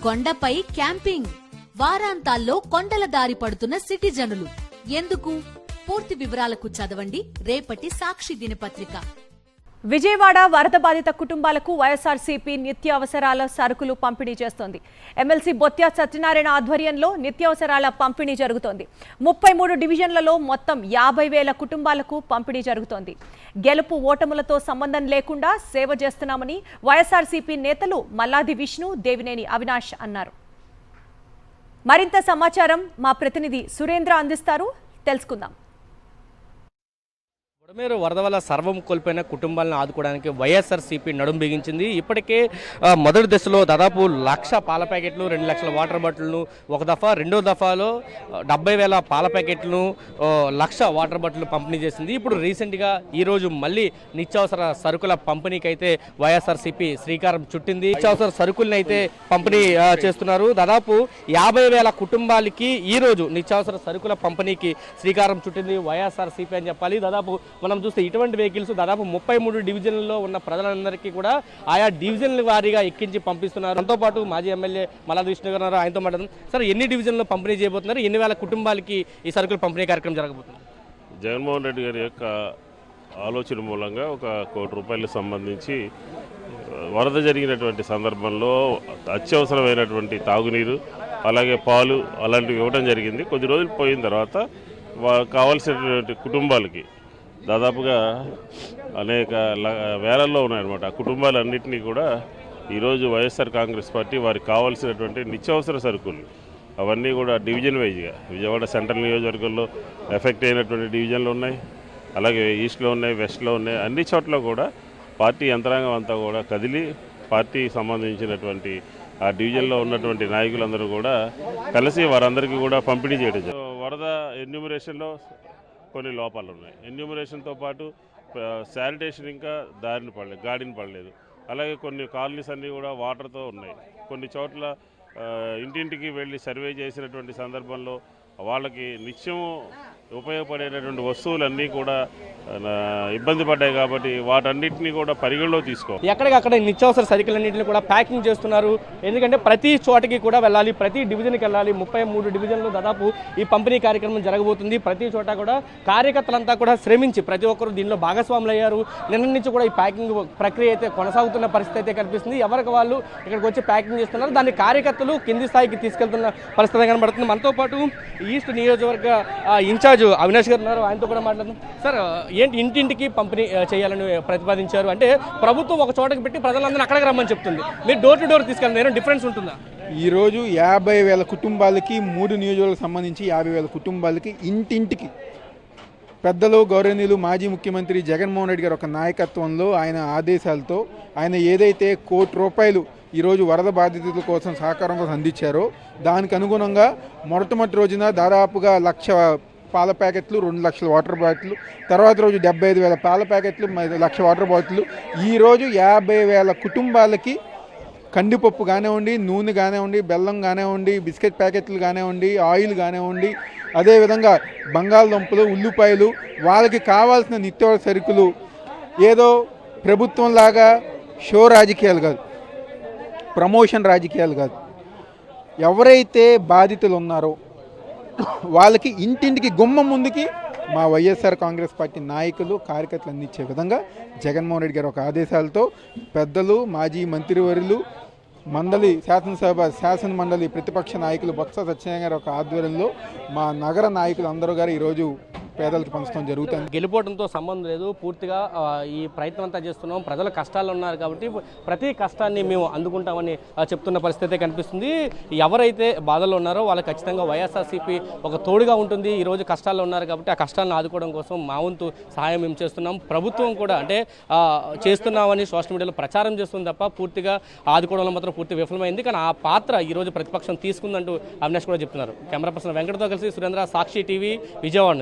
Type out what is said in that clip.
కొండపై క్యాంపింగ్, వారాంతాల్లో కొండల దారి పడుతున్న సిటిజనులు ఎందుకు? పూర్తి వివరాలకు చదవండి రేపటి సాక్షి దినపత్రిక. విజయవాడ వరద బాధిత కుటుంబాలకు వైఎస్ఆర్సీపీ నిత్యావసరాల సరుకులు పంపిణీ చేస్తోంది. ఎమ్మెల్సీ బొత్స సత్యనారాయణ ఆధ్వర్యంలో నిత్యావసరాల పంపిణీ జరుగుతోంది. 33 డివిజన్లలో మొత్తం 50,000 కుటుంబాలకు పంపిణీ జరుగుతోంది. గెలుపు ఓటములతో సంబంధం లేకుండా సేవ చేస్తున్నామని వైఎస్ఆర్సీపీ నేతలు మల్లాది విష్ణు, దేవినేని అవినాష్ అన్నారు. మరింత సమాచారం మా ప్రతినిధి సురేంద్ర అందిస్తారు, తెలుసుకుందాం. బుడమేరు వరద వల్ల సర్వం కోల్పోయిన కుటుంబాలను ఆదుకోవడానికి వైఎస్ఆర్సీపీ నడుం బిగించింది. ఇప్పటికే మొదటి దశలో దాదాపు 1,00,000 పాల ప్యాకెట్లు, 2 లక్షల వాటర్ బాటిల్ను ఒక దఫా, రెండో దఫాలో 70,000 పాల ప్యాకెట్లను, 1,00,000 వాటర్ బాటిల్ పంపిణీ చేసింది. ఇప్పుడు రీసెంట్గా ఈరోజు మళ్ళీ నిత్యావసర సరుకుల పంపిణీకి అయితే వైఎస్ఆర్సీపీ శ్రీకారం చుట్టింది. నిత్యావసర సరుకులను అయితే పంపిణీ చేస్తున్నారు. దాదాపు 50,000 కుటుంబాలకి ఈరోజు నిత్యావసర సరుకుల పంపిణీకి శ్రీకారం చుట్టింది వైఎస్ఆర్సీపీ అని చెప్పాలి. దాదాపు మనం చూస్తే ఇటువంటి వెహికల్స్ దాదాపు 33 డివిజన్లలో ఉన్న ప్రజలందరికీ కూడా ఆయా డివిజన్ల వారీగా ఎక్కించి పంపిస్తున్నారు. దాంతో పాటు మాజీ ఎమ్మెల్యే మల్లాది విష్ణు గారు, ఆయనతో మాట్లాడుతాం. సార్, ఎన్ని డివిజన్లో పంపిణీ చేయబోతున్నారు? ఎన్ని వేల కుటుంబాలకి ఈ సరుకులు పంపిణీ కార్యక్రమం జరగబోతుంది? జగన్మోహన్ రెడ్డి గారి యొక్క ఆలోచన మూలంగా 1 కోటి రూపాయలకు సంబంధించి వరద జరిగినటువంటి సందర్భంలో అత్యవసరమైనటువంటి తాగునీరు, అలాగే పాలు అలాంటివి ఇవ్వడం జరిగింది. కొద్ది రోజులు పోయిన తర్వాత కావాల్సినటువంటి కుటుంబాలకి దాదాపుగా అనేక వేలల్లో ఉన్నాయన్నమాట. ఆ కుటుంబాలన్నింటినీ కూడా ఈరోజు వైఎస్ఆర్ కాంగ్రెస్ పార్టీ వారికి కావాల్సినటువంటి నిత్యావసర సరుకులు అవన్నీ కూడా డివిజన్ వైజ్గా విజయవాడ సెంట్రల్ నియోజకవర్గంలో ఎఫెక్ట్ అయినటువంటి డివిజన్లు ఉన్నాయి, అలాగే ఈస్ట్లో ఉన్నాయి, వెస్ట్లో ఉన్నాయి. అన్ని చోట్ల కూడా పార్టీ యంత్రాంగం అంతా కూడా కదిలి పార్టీకి సంబంధించినటువంటి ఆ డివిజన్లో ఉన్నటువంటి నాయకులందరూ కూడా కలిసి వారందరికీ కూడా పంపిణీ చేయడం. వరద ఎన్యూమరేషన్లో కొన్ని లోపాలు ఉన్నాయి. ఎన్యూమరేషన్తో పాటు శానిటేషన్ ఇంకా గాడిని పడలేదు. అలాగే కొన్ని కాలనీస్ అన్నీ కూడా వాటర్తో ఉన్నాయి. కొన్ని చోట్ల ఇంటింటికి వెళ్ళి సర్వే చేసినటువంటి సందర్భంలో వాళ్ళకి నిత్యము ఉపయోగపడేటటువంటి వస్తువులన్నీ కూడా ఇబ్బంది పడ్డాయి. కాబట్టి వాటన్నిటిని కూడా పరిగణలో తీసుకో ఎక్కడికక్కడ నిత్యావసర సరుకులన్నింటినీ కూడా ప్యాకింగ్ చేస్తున్నారు. ఎందుకంటే ప్రతి చోటకి కూడా వెళ్ళాలి, ప్రతి డివిజన్కి వెళ్ళాలి. 33 డివిజన్లు దాదాపు ఈ పంపిణీ కార్యక్రమం జరగబోతుంది. ప్రతి చోట కూడా కార్యకర్తలంతా కూడా శ్రమించి ప్రతి ఒక్కరు దీనిలో భాగస్వాములు అయ్యారు. నిన్న నుంచి కూడా ఈ ప్యాకింగ్ ప్రక్రియ అయితే కొనసాగుతున్న పరిస్థితి అయితే కనిపిస్తుంది. ఎవరికి వాళ్ళు ఇక్కడికి వచ్చి ప్యాకింగ్ చేస్తున్నారు. దాన్ని కార్యకర్తలు కింది స్థాయికి తీసుకెళ్తున్న పరిస్థితి కనబడుతుంది. మనతో పాటు ఈస్ట్ నియోజకవర్గ ఇన్ఛార్జ్ అవినాష్ గారు ఉన్నారు, ఆయనతో కూడా మాట్లాడుతున్నాం. సార్, ఏంటి ఇంటింటికి పంపిణీ చేయాలని ప్రతిపాదించారు? అంటే ప్రభుత్వం ఒక చోటకి పెట్టి ప్రజలందరినీ అక్కడికి రమ్మని చెప్తుంది, మీరు డోర్ టు డోర్ తీసుకెళ్ళండి, ఏమైనా డిఫరెన్స్ ఉంటుందా? ఈరోజు 50,000 కుటుంబాలకి 3 నియోజకవర్గాలకు సంబంధించి 50,000 కుటుంబాలకి ఇంటింటికి పెద్దలు, గౌరవనీయులు మాజీ ముఖ్యమంత్రి జగన్మోహన్ రెడ్డి గారు ఒక నాయకత్వంలో ఆయన ఆదేశాలతో ఆయన ఏదైతే ₹1 కోటి ఈరోజు వరద బాధితుల కోసం సహకారం కోసం అందించారో దానికి అనుగుణంగా మొట్టమొదటి రోజున దాదాపుగా 1,00,000 పాల ప్యాకెట్లు, 2 లక్షల వాటర్ బాటిల్, తర్వాత రోజు 75,000 పాల ప్యాకెట్లు, 1,00,000 వాటర్ బాటిల్. ఈరోజు 50,000 కుటుంబాలకి కందిపప్పు కానివ్వండి, నూనె కానివ్వండి, బెల్లం కానివ్వండి, బిస్కెట్ ప్యాకెట్లు కానివ్వండి, ఆయిల్ కానివ్వండి, అదేవిధంగా బంగాళదుంపలు, ఉల్లిపాయలు, వాళ్ళకి కావాల్సిన నిత్యావసర సరుకులు. ఏదో ప్రభుత్వంలాగా షో రాజకీయాలు కాదు, ప్రమోషన్ రాజకీయాలు కాదు. ఎవరైతే బాధితులు ఉన్నారో వాళ్ళకి ఇంటింటికి గుమ్మం ముందుకి మా వైఎస్ఆర్ కాంగ్రెస్ పార్టీ నాయకులు, కార్యకర్తలు అందించే విధంగా జగన్మోహన్ రెడ్డి గారు ఒక ఆదేశాలతో పెద్దలు, మాజీ మంత్రివర్యులు, శాసన మండలి ప్రతిపక్ష నాయకులు బొత్స సత్యనారాయణ గారు ఒక ఆధ్వర్యంలో మా నగర నాయకులు అందరూ గారు ఈరోజు పేదలకు పంచడం జరుగుతుంది. గెలుపోవడంతో సంబంధం లేదు, పూర్తిగా ఈ ప్రయత్నం అంతా చేస్తున్నాం. ప్రజలు కష్టాలు ఉన్నారు కాబట్టి ప్రతి కష్టాన్ని మేము అందుకుంటామని చెప్తున్న పరిస్థితి కనిపిస్తుంది. ఎవరైతే బాధల్లో ఉన్నారో వాళ్ళకి ఖచ్చితంగా వైఎస్ఆర్సీపీ ఒక తోడుగా ఉంటుంది. ఈరోజు కష్టాల్లో ఉన్నారు కాబట్టి ఆ కష్టాలను ఆదుకోవడం కోసం మా వంతు సహాయం మేము చేస్తున్నాం. ప్రభుత్వం కూడా అంటే చేస్తున్నామని సోషల్ మీడియాలో ప్రచారం చేస్తుంది తప్ప పూర్తిగా ఆదుకోవడంలో మాత్రం పూర్తి విఫలమైంది. కానీ ఆ పాత్ర ఈరోజు ప్రతిపక్షం తీసుకుందంటూ అవినాష్ కూడా చెప్తున్నారు. కెమెరా పర్సన్ వెంకటతో కలిసి సురేంద్ర, సాక్షి టీవీ, విజయవాడ.